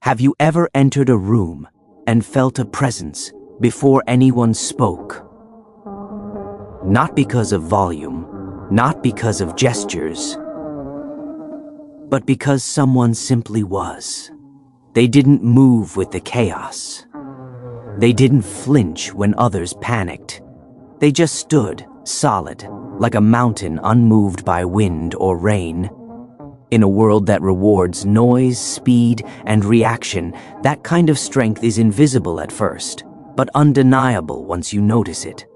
Have you ever entered a room and felt a presence before anyone spoke? Not because of volume, not because of gestures, but because someone simply was. They didn't move with the chaos. They didn't flinch when others panicked. They just stood, solid, like a mountain unmoved by wind or rain. In a world that rewards noise, speed, and reaction, that kind of strength is invisible at first, but undeniable once you notice it.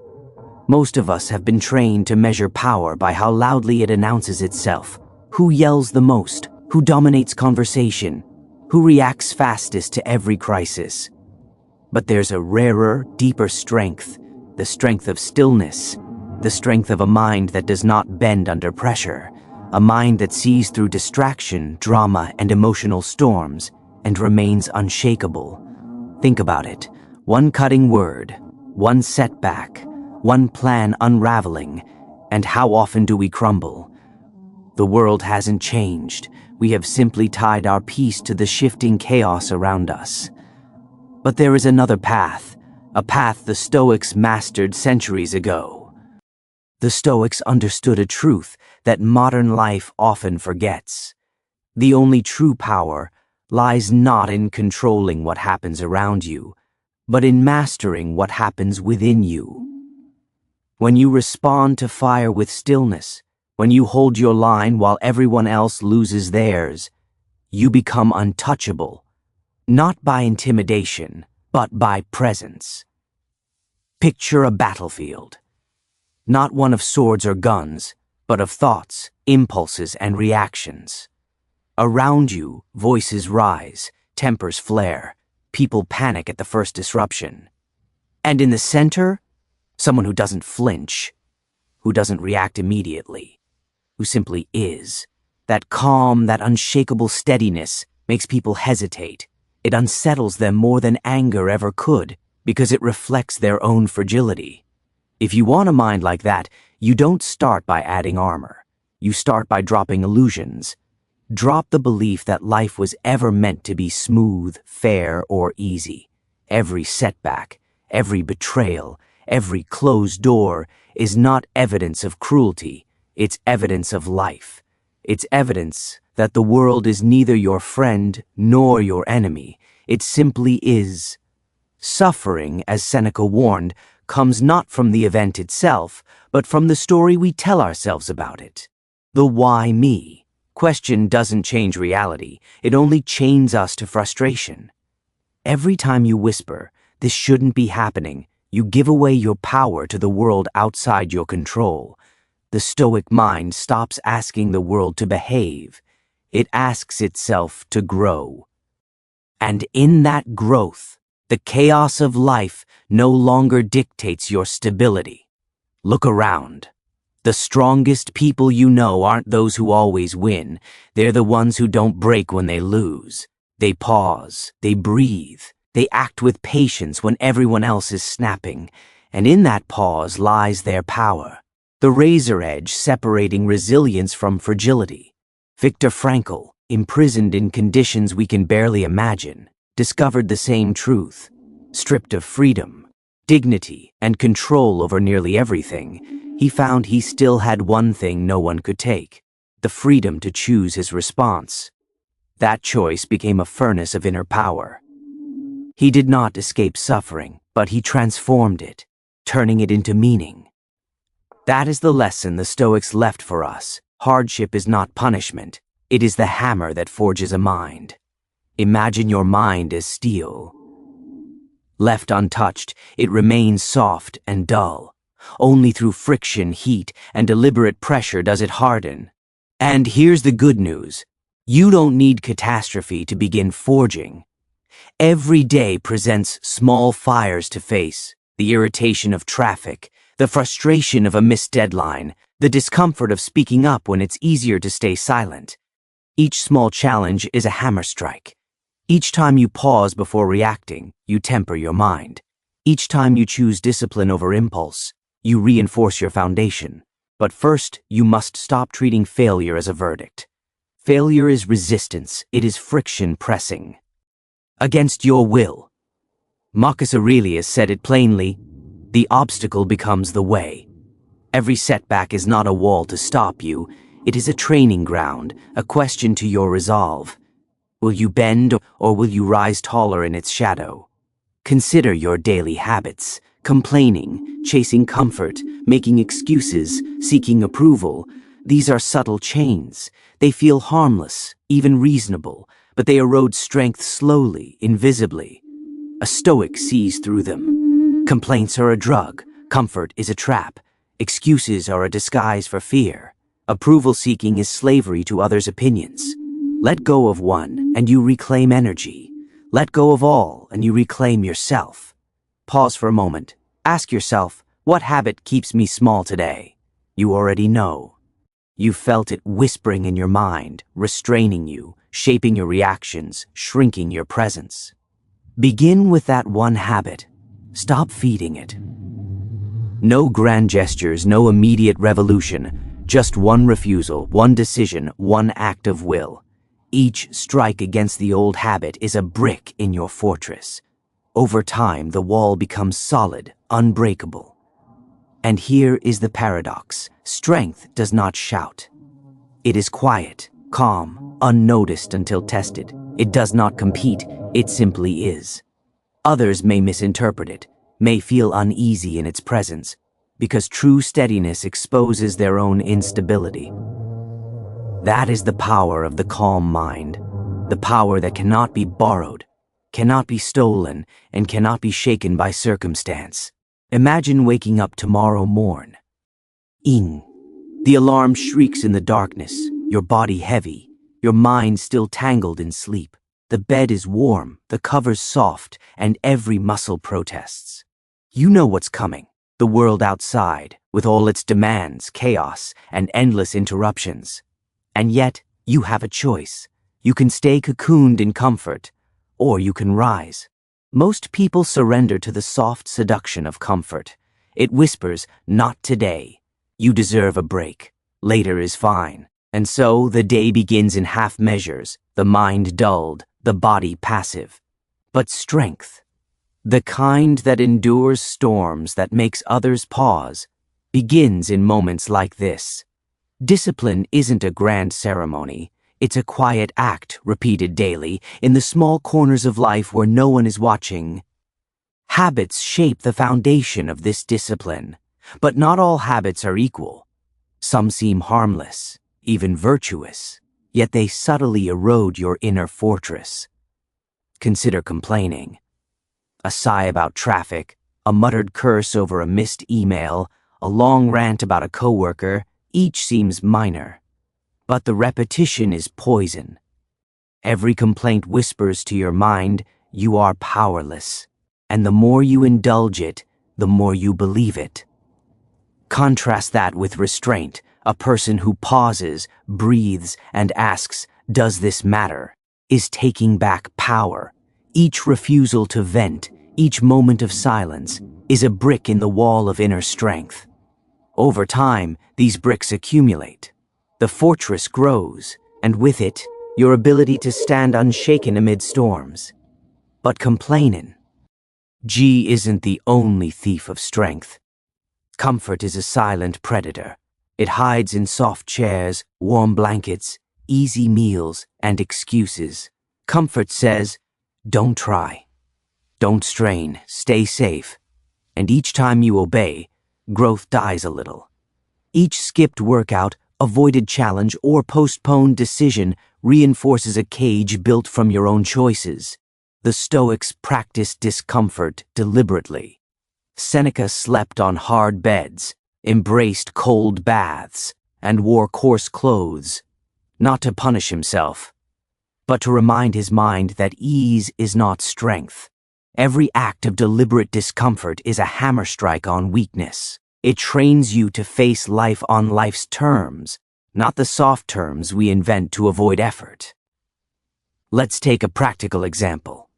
Most of us have been trained to measure power by how loudly it announces itself, who yells the most, who dominates conversation, who reacts fastest to every crisis. But there's a rarer, deeper strength, the strength of stillness, the strength of a mind that does not bend under pressure, a mind that sees through distraction, drama, and emotional storms, and remains unshakable. Think about it. One cutting word, one setback, one plan unraveling, and how often do we crumble? The world hasn't changed. We have simply tied our peace to the shifting chaos around us. But there is another path, a path the Stoics mastered centuries ago. The Stoics understood a truth that modern life often forgets. The only true power lies not in controlling what happens around you, but in mastering what happens within you. When you respond to fire with stillness, when you hold your line while everyone else loses theirs, you become untouchable, not by intimidation, but by presence. Picture a battlefield. Not one of swords or guns, but of thoughts, impulses, and reactions. Around you, voices rise, tempers flare, people panic at the first disruption. And in the center, someone who doesn't flinch, who doesn't react immediately, who simply is. That calm, that unshakable steadiness makes people hesitate. It unsettles them more than anger ever could, because it reflects their own fragility. If you want a mind like that, you don't start by adding armor. You start by dropping illusions. Drop the belief that life was ever meant to be smooth, fair, or easy. Every setback, every betrayal, every closed door is not evidence of cruelty. It's evidence of life. It's evidence that the world is neither your friend nor your enemy. It simply is. Suffering, as Seneca warned, comes not from the event itself, but from the story we tell ourselves about it. The why me question doesn't change reality, it only chains us to frustration. Every time you whisper, "This shouldn't be happening," you give away your power to the world outside your control. The Stoic mind stops asking the world to behave. It asks itself to grow. And in that growth, the chaos of life no longer dictates your stability. Look around. The strongest people you know aren't those who always win. They're the ones who don't break when they lose. They pause, they breathe, they act with patience when everyone else is snapping. And in that pause lies their power, the razor edge separating resilience from fragility. Viktor Frankl, imprisoned in conditions we can barely imagine, discovered the same truth. Stripped of freedom, dignity, and control over nearly everything, he found he still had one thing no one could take: the freedom to choose his response. That choice became a furnace of inner power. He did not escape suffering, but he transformed it, turning it into meaning. That is the lesson the Stoics left for us. Hardship is not punishment. It is the hammer that forges a mind. Imagine your mind as steel. Left untouched, it remains soft and dull. Only through friction, heat, and deliberate pressure does it harden. And here's the good news. You don't need catastrophe to begin forging. Every day presents small fires to face: the irritation of traffic, the frustration of a missed deadline, the discomfort of speaking up when it's easier to stay silent. Each small challenge is a hammer strike. Each time you pause before reacting, you temper your mind. Each time you choose discipline over impulse, you reinforce your foundation. But first, you must stop treating failure as a verdict. Failure is resistance. It is friction pressing. against your will. Marcus Aurelius said it plainly, the obstacle becomes the way. Every setback is not a wall to stop you, it is a training ground, a question to your resolve. Will you bend or will you rise taller in its shadow? Consider your daily habits, complaining, chasing comfort, making excuses, seeking approval. These are subtle chains. They feel harmless, even reasonable, but they erode strength slowly, invisibly. A Stoic sees through them. Complaints are a drug, comfort is a trap, excuses are a disguise for fear. Approval seeking is slavery to others' opinions. Let go of one, and you reclaim energy. Let go of all, and you reclaim yourself. Pause for a moment. Ask yourself, what habit keeps me small today? You already know. You felt it whispering in your mind, restraining you, shaping your reactions, shrinking your presence. Begin with that one habit. Stop feeding it. No grand gestures, no immediate revolution, just one refusal, one decision, one act of will. Each strike against the old habit is a brick in your fortress. Over time, the wall becomes solid, unbreakable. And here is the paradox. Strength does not shout. It is quiet, calm, unnoticed until tested. It does not compete, it simply is. Others may misinterpret it, may feel uneasy in its presence, because true steadiness exposes their own instability. That is the power of the calm mind, the power that cannot be borrowed, cannot be stolen, and cannot be shaken by circumstance. Imagine waking up tomorrow morn. Ing. The alarm shrieks in the darkness, your body heavy, your mind still tangled in sleep. The bed is warm, the covers soft, and every muscle protests. You know what's coming, the world outside, with all its demands, chaos, and endless interruptions. And yet, you have a choice. You can stay cocooned in comfort, or you can rise. Most people surrender to the soft seduction of comfort. It whispers, not today. You deserve a break. Later is fine. And so the day begins in half measures, the mind dulled, the body passive. But strength, the kind that endures storms, that makes others pause, begins in moments like this. Discipline isn't a grand ceremony. It's a quiet act repeated daily in the small corners of life where no one is watching. Habits shape the foundation of this discipline, but not all habits are equal. Some seem harmless, even virtuous, yet they subtly erode your inner fortress. Consider complaining. A sigh about traffic, a muttered curse over a missed email, a long rant about a coworker, each seems minor. But the repetition is poison. Every complaint whispers to your mind, you are powerless. And the more you indulge it, the more you believe it. Contrast that with restraint, a person who pauses, breathes, and asks, does this matter? Is taking back power. Each refusal to vent, each moment of silence, is a brick in the wall of inner strength. Over time, these bricks accumulate. The fortress grows, and with it, your ability to stand unshaken amid storms. But complainin'. G isn't the only thief of strength. Comfort is a silent predator. It hides in soft chairs, warm blankets, easy meals, and excuses. Comfort says, don't try. Don't strain, stay safe. And each time you obey, growth dies a little. Each skipped workout, avoided challenge, or postponed decision reinforces a cage built from your own choices. The Stoics practiced discomfort deliberately. Seneca slept on hard beds, embraced cold baths, and wore coarse clothes, not to punish himself, but to remind his mind that ease is not strength. Every act of deliberate discomfort is a hammer strike on weakness. It trains you to face life on life's terms, not the soft terms we invent to avoid effort. Let's take a practical example.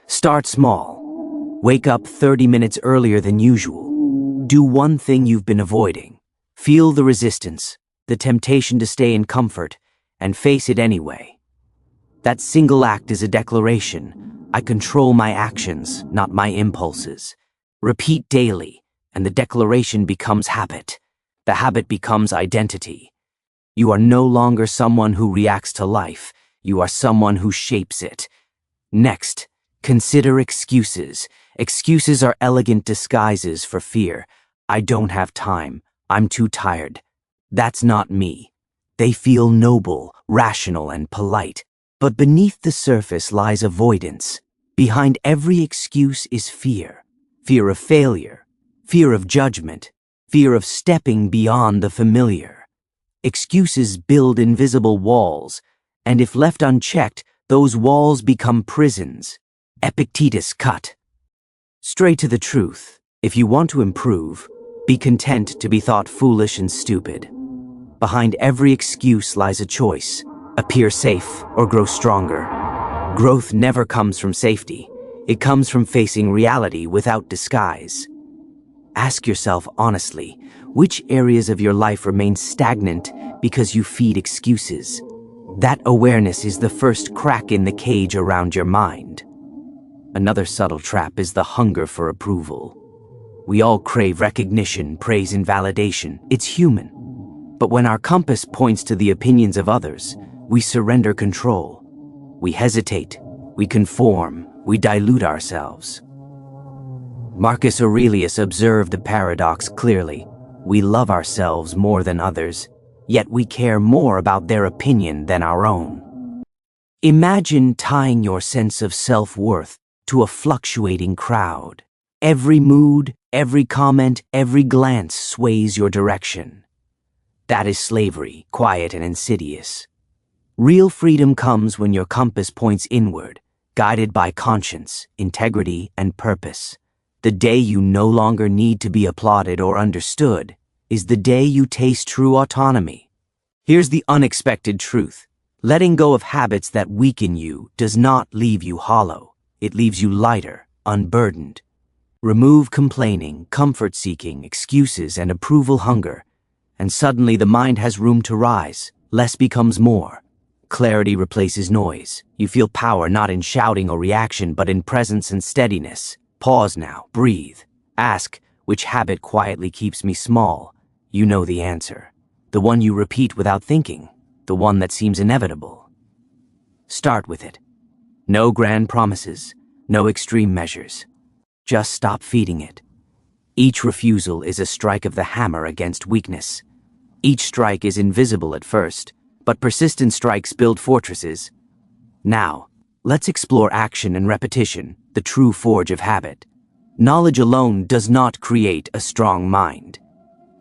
Start small. Wake up 30 minutes earlier than usual. Do one thing you've been avoiding. Feel the resistance, the temptation to stay in comfort, and face it anyway. That single act is a declaration. I control my actions, not my impulses. Repeat daily, and the declaration becomes habit. The habit becomes identity. You are no longer someone who reacts to life. You are someone who shapes it. Next, consider excuses. Excuses are elegant disguises for fear. I don't have time. I'm too tired. That's not me. They feel noble, rational, and polite. But beneath the surface lies avoidance. Behind every excuse is fear. Fear of failure. Fear of judgment. Fear of stepping beyond the familiar. Excuses build invisible walls, and if left unchecked, those walls become prisons. Epictetus cut. Straight to the truth. If you want to improve, be content to be thought foolish and stupid. Behind every excuse lies a choice. Appear safe or grow stronger. Growth never comes from safety. It comes from facing reality without disguise. Ask yourself honestly, which areas of your life remain stagnant because you feed excuses? That awareness is the first crack in the cage around your mind. Another subtle trap is the hunger for approval. We all crave recognition, praise, and validation. It's human. But when our compass points to the opinions of others, we surrender control. We hesitate, we conform, we dilute ourselves. Marcus Aurelius observed the paradox clearly. We love ourselves more than others, yet we care more about their opinion than our own. Imagine tying your sense of self-worth to a fluctuating crowd. Every mood, every comment, every glance sways your direction. That is slavery, quiet and insidious. Real freedom comes when your compass points inward, guided by conscience, integrity, and purpose. The day you no longer need to be applauded or understood is the day you taste true autonomy. Here's the unexpected truth. Letting go of habits that weaken you does not leave you hollow. It leaves you lighter, unburdened. Remove complaining, comfort-seeking, excuses, and approval hunger, and suddenly the mind has room to rise. Less becomes more. Clarity replaces noise. You feel power not in shouting or reaction, but in presence and steadiness. Pause now, breathe. Ask, which habit quietly keeps me small? You know the answer. The one you repeat without thinking. The one that seems inevitable. Start with it. No grand promises. No extreme measures. Just stop feeding it. Each refusal is a strike of the hammer against weakness. Each strike is invisible at first, but persistent strikes build fortresses. Now, let's explore action and repetition, the true forge of habit. Knowledge alone does not create a strong mind.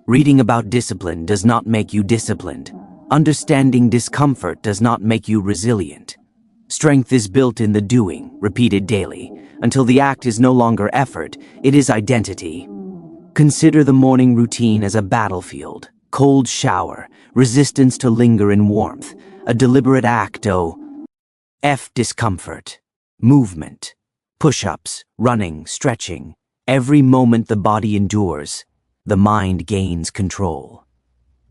Reading about discipline does not make you disciplined. Understanding discomfort does not make you resilient. Strength is built in the doing, repeated daily, until the act is no longer effort, it is identity. Consider the morning routine as a battlefield. Cold shower, resistance to linger in warmth, a deliberate act, discomfort, movement, push-ups, running, stretching. Every moment the body endures, the mind gains control.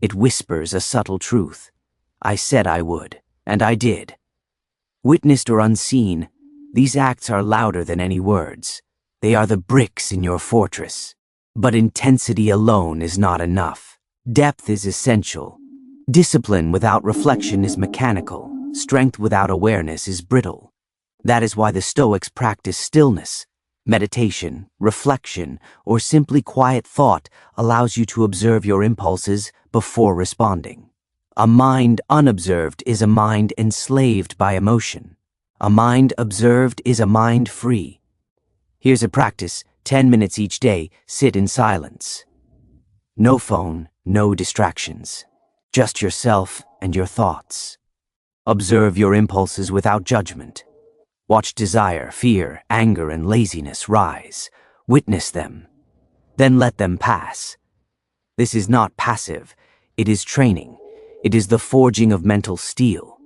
It whispers a subtle truth. I said I would, and I did. Witnessed or unseen, these acts are louder than any words. They are the bricks in your fortress. But intensity alone is not enough. Depth is essential. Discipline without reflection is mechanical. Strength without awareness is brittle. That is why the Stoics practice stillness. Meditation, reflection, or simply quiet thought allows you to observe your impulses before responding. A mind unobserved is a mind enslaved by emotion. A mind observed is a mind free. Here's a practice, 10 minutes each day, sit in silence. No phone, no distractions. Just yourself and your thoughts. Observe your impulses without judgment. Watch desire, fear, anger, and laziness rise. Witness them. Then let them pass. This is not passive. It is training. It is the forging of mental steel.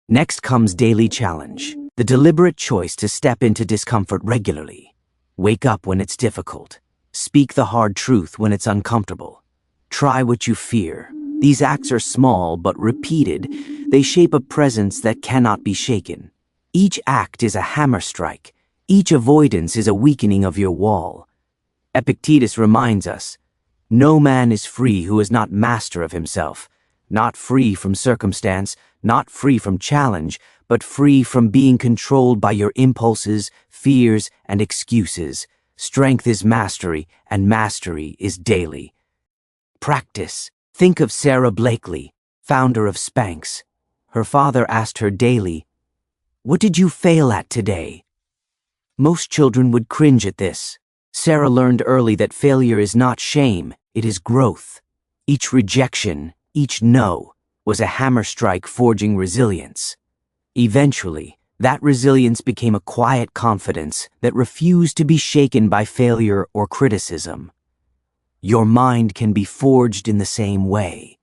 Next comes daily challenge, the deliberate choice to step into discomfort regularly. Wake up when it's difficult. Speak the hard truth when it's uncomfortable. Try what you fear. These acts are small but repeated. They shape a presence that cannot be shaken. Each act is a hammer strike. Each avoidance is a weakening of your wall. Epictetus reminds us, no man is free who is not master of himself, not free from circumstance, not free from challenge, but free from being controlled by your impulses, fears, and excuses. Strength is mastery, and mastery is daily. Practice. Think of Sarah Blakely, founder of Spanx. Her father asked her daily, "What did you fail at today?" Most children would cringe at this. Sarah learned early that failure is not shame, it is growth. Each rejection, each no, was a hammer strike forging resilience. Eventually, that resilience became a quiet confidence that refused to be shaken by failure or criticism. Your mind can be forged in the same way.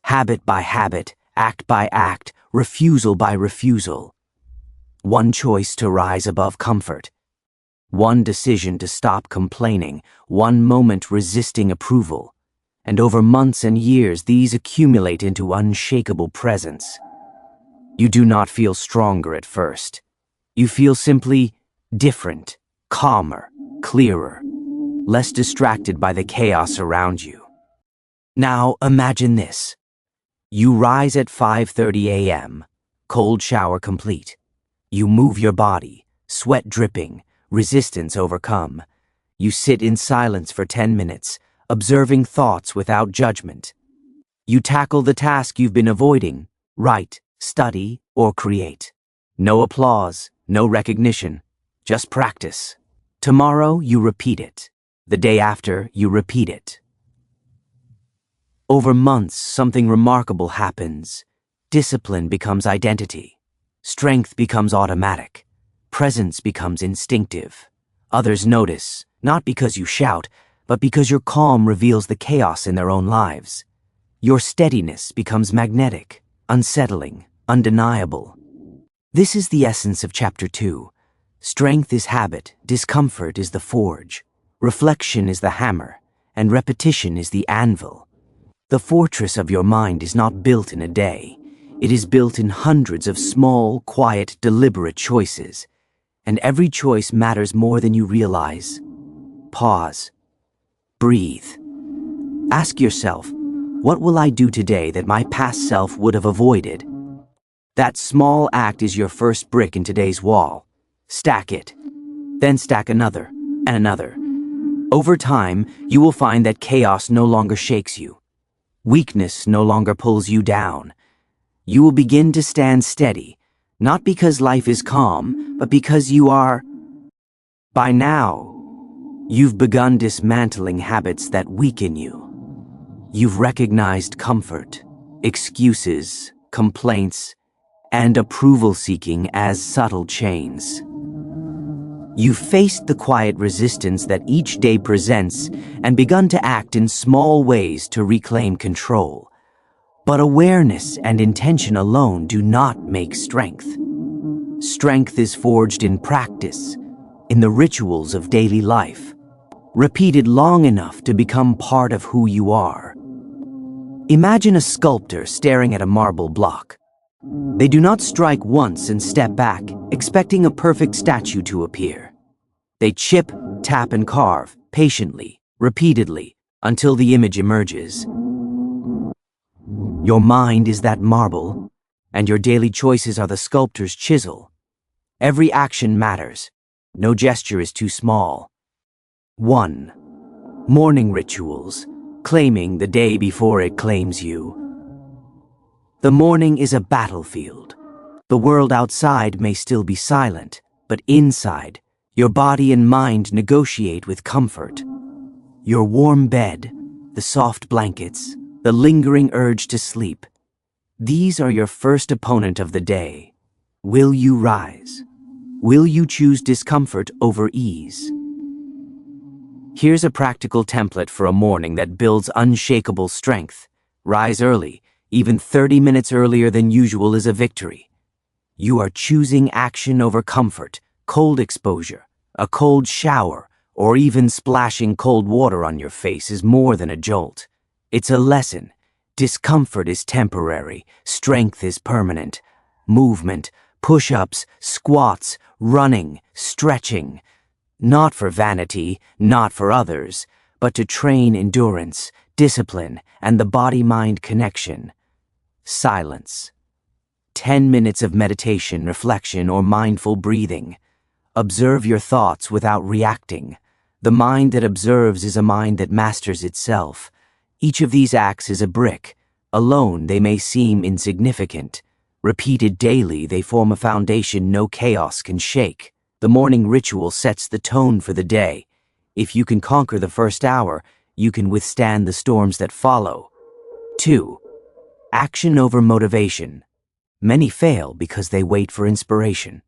Habit by habit, act by act, refusal by refusal. One choice to rise above comfort. One decision to stop complaining, one moment resisting approval. And over months and years, these accumulate into unshakable presence. You do not feel stronger at first. You feel simply different, calmer, clearer, less distracted by the chaos around you. Now imagine this. You rise at 5:30 a.m., cold shower complete. You move your body, sweat dripping, resistance overcome. You sit in silence for 10 minutes, observing thoughts without judgment. You tackle the task you've been avoiding, write, study, or create. No applause, no recognition, just practice. Tomorrow you repeat it. The day after you repeat it. Over months, something remarkable happens. Discipline becomes identity. Strength becomes automatic. Presence becomes instinctive. Others notice, not because you shout, but because your calm reveals the chaos in their own lives. Your steadiness becomes magnetic, unsettling, undeniable. This is the essence of Chapter 2. Strength is habit, discomfort is the forge, reflection is the hammer, and repetition is the anvil. The fortress of your mind is not built in a day. It is built in hundreds of small, quiet, deliberate choices. And every choice matters more than you realize. Pause. Breathe. Ask yourself, what will I do today that my past self would have avoided? That small act is your first brick in today's wall. Stack it. Then stack another, and another. Over time, you will find that chaos no longer shakes you. Weakness no longer pulls you down. You will begin to stand steady, not because life is calm, but because you are. By now, you've begun dismantling habits that weaken you. You've recognized comfort, excuses, complaints, and approval-seeking as subtle chains. You've faced the quiet resistance that each day presents and begun to act in small ways to reclaim control. But awareness and intention alone do not make strength. Strength is forged in practice, in the rituals of daily life, repeated long enough to become part of who you are. Imagine a sculptor staring at a marble block. They do not strike once and step back, expecting a perfect statue to appear. They chip, tap, and carve, patiently, repeatedly, until the image emerges. Your mind is that marble, and your daily choices are the sculptor's chisel. Every action matters. No gesture is too small. 1. Morning rituals, claiming the day before it claims you. The morning is a battlefield. The world outside may still be silent, but inside, your body and mind negotiate with comfort. Your warm bed, the soft blankets, the lingering urge to sleep. These are your first opponent of the day. Will you rise? Will you choose discomfort over ease? Here's a practical template for a morning that builds unshakable strength. Rise early. Even 30 minutes earlier than usual is a victory. You are choosing action over comfort, cold exposure, a cold shower, or even splashing cold water on your face is more than a jolt. It's a lesson. Discomfort is temporary, strength is permanent. Movement, push-ups, squats, running, stretching. Not for vanity, not for others, but to train endurance, discipline, and the body-mind connection. Silence. 10 minutes of meditation, reflection, or mindful breathing. Observe your thoughts without reacting. The mind that observes is a mind that masters itself. Each of these acts is a brick. Alone, they may seem insignificant. Repeated daily, they form a foundation no chaos can shake. The morning ritual sets the tone for the day. If you can conquer the first hour, you can withstand the storms that follow. 2. Action over motivation. Many fail because they wait for inspiration.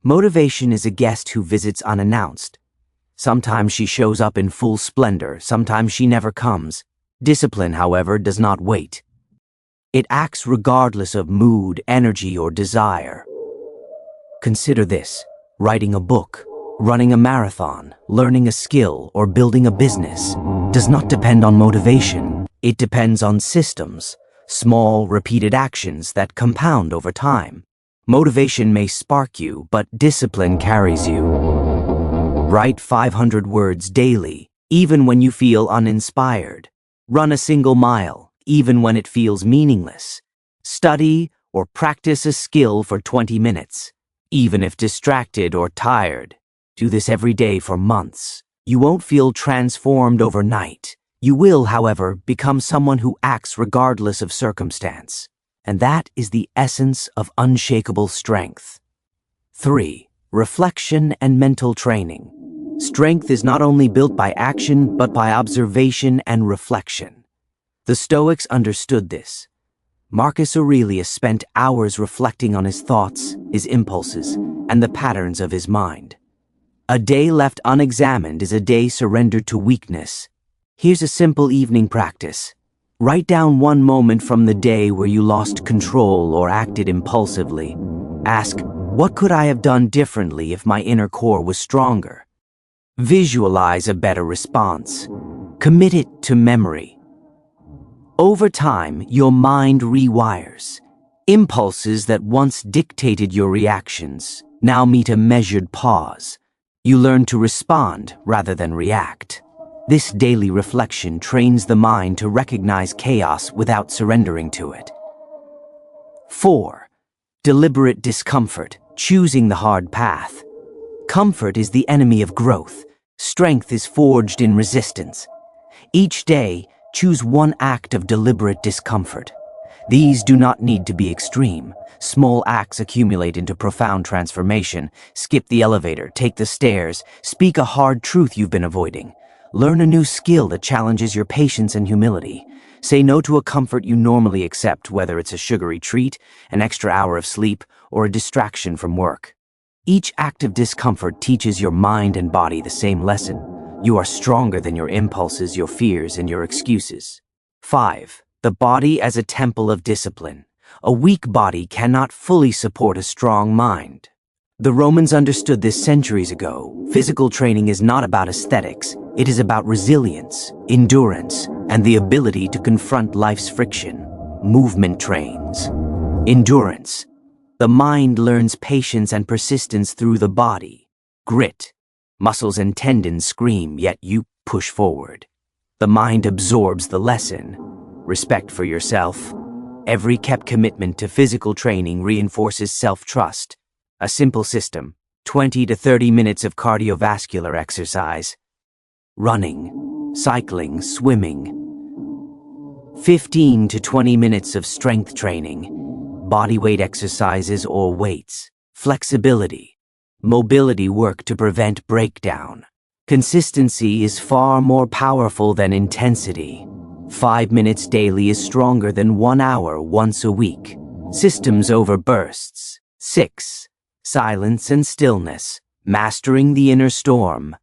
Motivation is a guest who visits unannounced. Sometimes she shows up in full splendor, sometimes she never comes. Discipline, however, does not wait. It acts regardless of mood, energy, or desire. Consider this: writing a book, running a marathon, learning a skill, or building a business does not depend on motivation. It depends on systems, small, repeated actions that compound over time. Motivation may spark you, but discipline carries you. Write 500 words daily, even when you feel uninspired. Run a single mile, even when it feels meaningless. Study or practice a skill for 20 minutes, even if distracted or tired. Do this every day for months. You won't feel transformed overnight. You will, however, become someone who acts regardless of circumstance. And that is the essence of unshakable strength. 3. Reflection and mental training. Strength is not only built by action, but by observation and reflection. The Stoics understood this. Marcus Aurelius spent hours reflecting on his thoughts, his impulses, and the patterns of his mind. A day left unexamined is a day surrendered to weakness. Here's a simple evening practice. Write down one moment from the day where you lost control or acted impulsively. Ask, what could I have done differently if my inner core was stronger? Visualize a better response. Commit it to memory. Over time, your mind rewires. Impulses that once dictated your reactions now meet a measured pause. You learn to respond rather than react. This daily reflection trains the mind to recognize chaos without surrendering to it. 4. Deliberate discomfort, choosing the hard path. Comfort is the enemy of growth. Strength is forged in resistance. Each day, choose one act of deliberate discomfort. These do not need to be extreme. Small acts accumulate into profound transformation. Skip the elevator, take the stairs, speak a hard truth you've been avoiding. Learn a new skill that challenges your patience and humility. Say no to a comfort you normally accept, whether it's a sugary treat, an extra hour of sleep, or a distraction from work. Each act of discomfort teaches your mind and body the same lesson. You are stronger than your impulses, your fears, and your excuses. 5. The body as a temple of discipline. A weak body cannot fully support a strong mind. The Romans understood this centuries ago. Physical training is not about aesthetics. It is about resilience, endurance, and the ability to confront life's friction. Movement trains. Endurance. The mind learns patience and persistence through the body. Grit. Muscles and tendons scream, yet you push forward. The mind absorbs the lesson. Respect for yourself. Every kept commitment to physical training reinforces self-trust. A simple system, 20 to 30 minutes of cardiovascular exercise. Running, cycling, swimming. 15 to 20 minutes of strength training, bodyweight exercises or weights. Flexibility, mobility work to prevent breakdown. Consistency is far more powerful than intensity. 5 minutes daily is stronger than 1 hour once a week. Systems over bursts. 6. Silence and stillness, mastering the inner storm.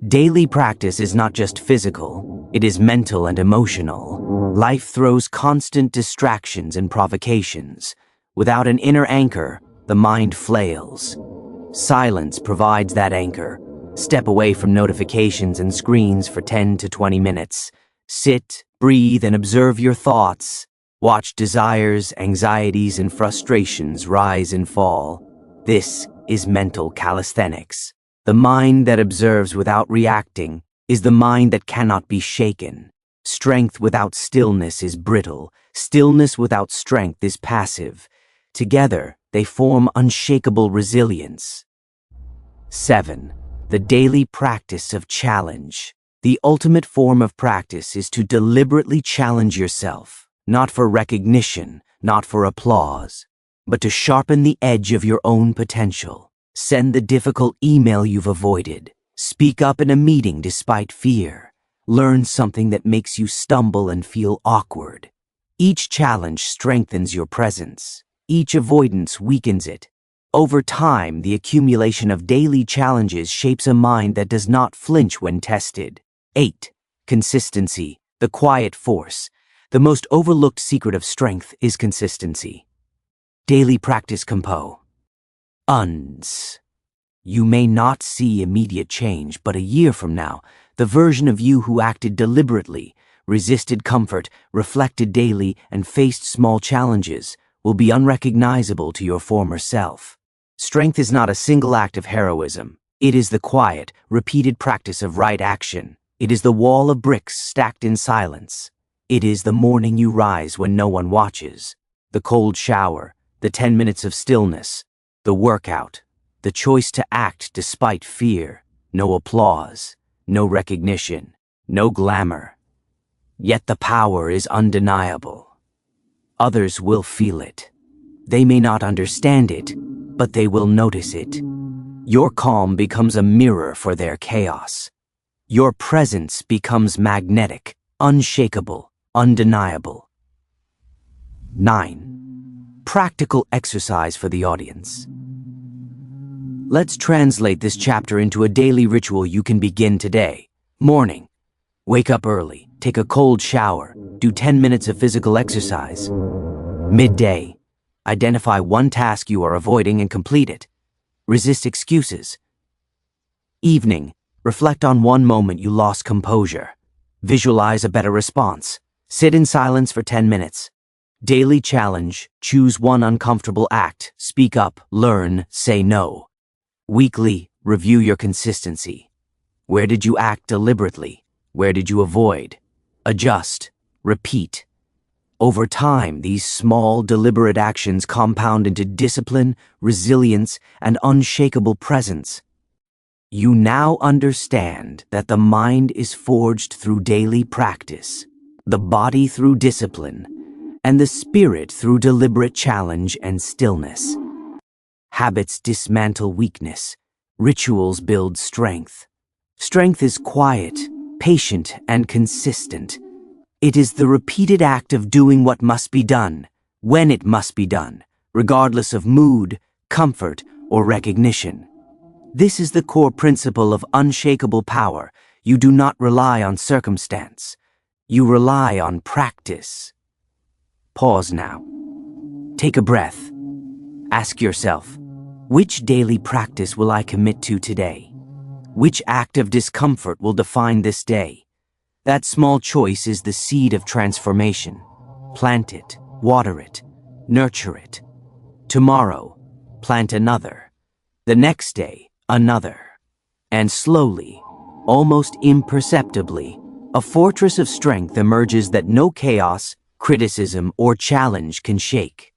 Daily practice is not just physical, it is mental and emotional. Life throws constant distractions and provocations. Without an inner anchor, the mind flails. Silence provides that anchor. Step away from notifications and screens for 10 to 20 minutes. Sit, breathe, and observe your thoughts. Watch desires, anxieties, and frustrations rise and fall. This is mental calisthenics. The mind that observes without reacting is the mind that cannot be shaken. Strength without stillness is brittle. Stillness without strength is passive. Together, they form unshakable resilience. 7. The daily practice of challenge. The ultimate form of practice is to deliberately challenge yourself, not for recognition, not for applause, but to sharpen the edge of your own potential. Send the difficult email you've avoided. Speak up in a meeting despite fear. Learn something that makes you stumble and feel awkward. Each challenge strengthens your presence. Each avoidance weakens it. Over time, the accumulation of daily challenges shapes a mind that does not flinch when tested. 8. Consistency, the quiet force. The most overlooked secret of strength is consistency. Daily practice compo. Uns. You may not see immediate change, but a year from now, the version of you who acted deliberately, resisted comfort, reflected daily, and faced small challenges will be unrecognizable to your former self. Strength is not a single act of heroism. It is the quiet, repeated practice of right action. It is the wall of bricks stacked in silence. It is the morning you rise when no one watches, the cold shower, the 10 minutes of stillness, the workout, the choice to act despite fear, no applause, no recognition, no glamour. Yet the power is undeniable. Others will feel it. They may not understand it, but they will notice it. Your calm becomes a mirror for their chaos. Your presence becomes magnetic, unshakable, undeniable. 9. Practical exercise for the audience. Let's translate this chapter into a daily ritual you can begin today. Morning. Wake up early. Take a cold shower. Do 10 minutes of physical exercise. Midday. Identify one task you are avoiding and complete it. Resist excuses. Evening. Reflect on one moment you lost composure. Visualize a better response. Sit in silence for 10 minutes. Daily challenge. Choose one uncomfortable act. Speak up. Learn. Say no. Weekly. Review your consistency. Where did you act deliberately? Where did you avoid? Adjust. Repeat. Over time, these small, deliberate actions compound into discipline, resilience, and unshakable presence. You now understand that the mind is forged through daily practice, the body through discipline, and the spirit through deliberate challenge and stillness. Habits dismantle weakness. Rituals build strength. Strength is quiet, patient, and consistent. It is the repeated act of doing what must be done, when it must be done, regardless of mood, comfort, or recognition. This is the core principle of unshakable power. You do not rely on circumstance. You rely on practice. Pause now. Take a breath. Ask yourself, which daily practice will I commit to today? Which act of discomfort will define this day? That small choice is the seed of transformation. Plant it, water it, nurture it. Tomorrow, plant another. The next day, another. And slowly, almost imperceptibly, a fortress of strength emerges that no chaos, criticism, or challenge can shake.